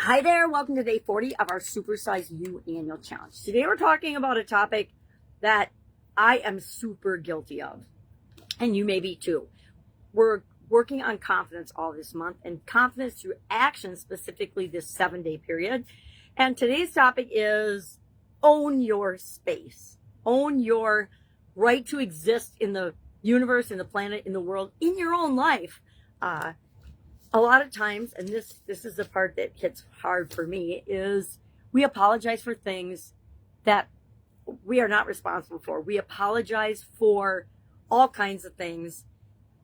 Hi there, welcome to day 40 of our Supersize You annual challenge. Today we're talking about a topic that I am super guilty of, and you may be too. We're working on confidence all this month, and confidence through action, specifically this 7-day period. And today's topic is own your space. Own your right to exist in the universe, in the planet, in the world, in your own life. A lot of times, and this is the part that hits hard for me, is we apologize for things that we are not responsible for. We apologize for all kinds of things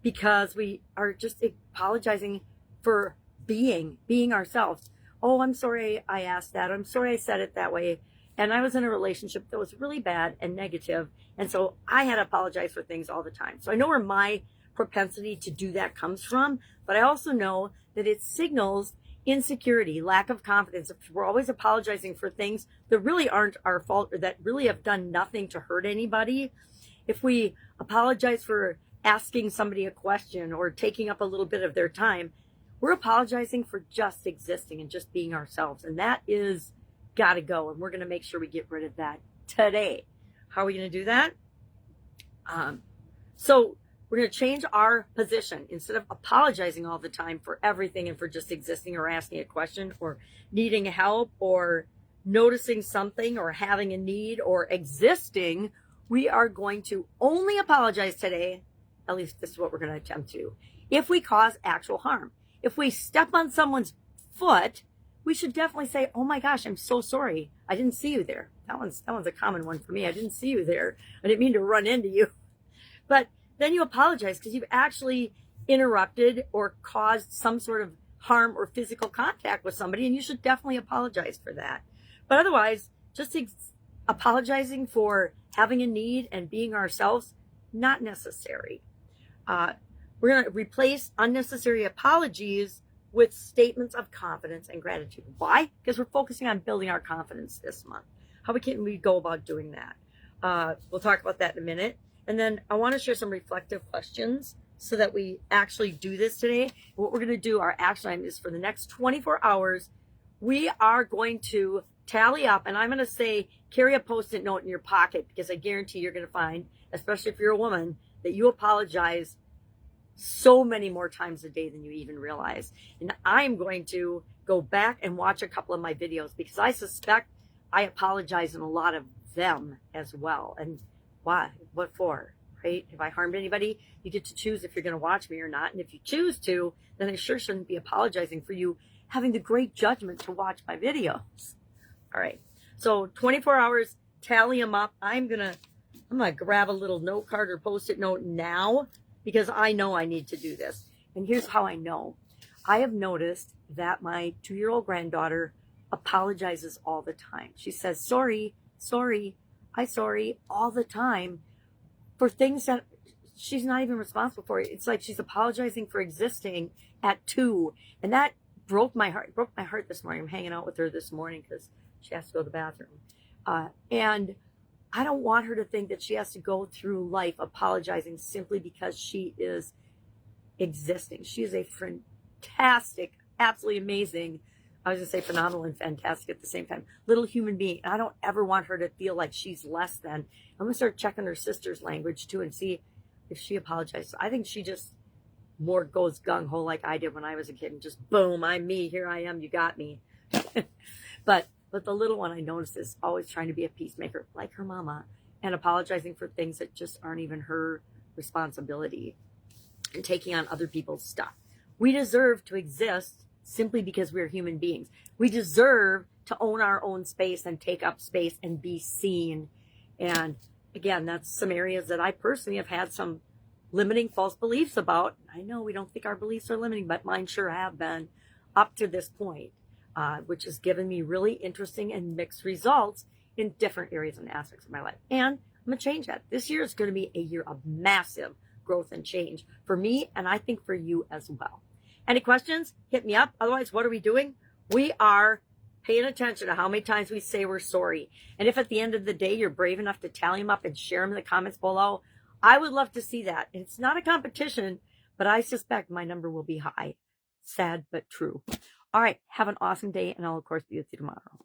because we are just apologizing for being ourselves. Oh, I'm sorry I asked that. I'm sorry I said it that way. And I was in a relationship that was really bad and negative, and so I had to apologize for things all the time. So I know where my propensity to do that comes from, but I also know that it signals insecurity, lack of confidence. If we're always apologizing for things that really aren't our fault or that really have done nothing to hurt anybody, if we apologize for asking somebody a question or taking up a little bit of their time, we're apologizing for just existing and just being ourselves. And that is got to go. And we're going to make sure we get rid of that today. How are we going to do that? So we're going to change our position. Instead of apologizing all the time for everything and for just existing or asking a question or needing help or noticing something or having a need or existing, we are going to only apologize today. At least this is what we're going to attempt to. If we cause actual harm. If we step on someone's foot, we should definitely say, oh my gosh, I'm so sorry. I didn't see you there. That one's a common one for me. I didn't see you there. I didn't mean to run into you. But then you apologize because you've actually interrupted or caused some sort of harm or physical contact with somebody, and you should definitely apologize for that. But otherwise, just apologizing for having a need and being ourselves, not necessary. We're going to replace unnecessary apologies with statements of confidence and gratitude. Why? Because we're focusing on building our confidence this month. How can we go about doing that? We'll talk about that in a minute. And then I want to share some reflective questions so that we actually do this today. What we're going to do, our action item, is for the next 24 hours, we are going to tally up, and I'm going to say carry a Post-it note in your pocket, because I guarantee you're going to find, especially if you're a woman, that you apologize so many more times a day than you even realize. And I'm going to go back and watch a couple of my videos because I suspect I apologize in a lot of them as well. And why? What for? Right? If I harmed anybody, you get to choose if you're going to watch me or not. And if you choose to, then I sure shouldn't be apologizing for you having the great judgment to watch my videos. All right. So 24 hours, tally them up. I'm going to grab a little note card or Post-it note now because I know I need to do this. And here's how I know. I have noticed that my 2-year-old granddaughter apologizes all the time. She says, sorry, all the time for things that she's not even responsible for. It's like she's apologizing for existing at 2. And that broke my heart. It broke my heart this morning. I'm hanging out with her this morning because she has to go to the bathroom. And I don't want her to think that she has to go through life apologizing simply because she is existing. She is a fantastic, absolutely amazing, I was going to say phenomenal and fantastic at the same time, little human being. And I don't ever want her to feel like she's less than. I'm going to start checking her sister's language too and see if she apologizes. I think she just more goes gung-ho like I did when I was a kid and just boom, I'm me, here I am, you got me. But the little one, I noticed, is always trying to be a peacemaker like her mama and apologizing for things that just aren't even her responsibility and taking on other people's stuff. We deserve to exist simply because we're human beings. We deserve to own our own space and take up space and be seen. And again, that's some areas that I personally have had some limiting false beliefs about. I know we don't think our beliefs are limiting, but mine sure have been up to this point, which has given me really interesting and mixed results in different areas and aspects of my life. And I'm going to change that. This year is going to be a year of massive growth and change for me, and I think for you as well. Any questions? Hit me up. Otherwise, what are we doing? We are paying attention to how many times we say we're sorry. And if at the end of the day you're brave enough to tally them up and share them in the comments below, I would love to see that. And it's not a competition, but I suspect my number will be high. Sad but true. All right. Have an awesome day, and I'll, of course, be with you tomorrow.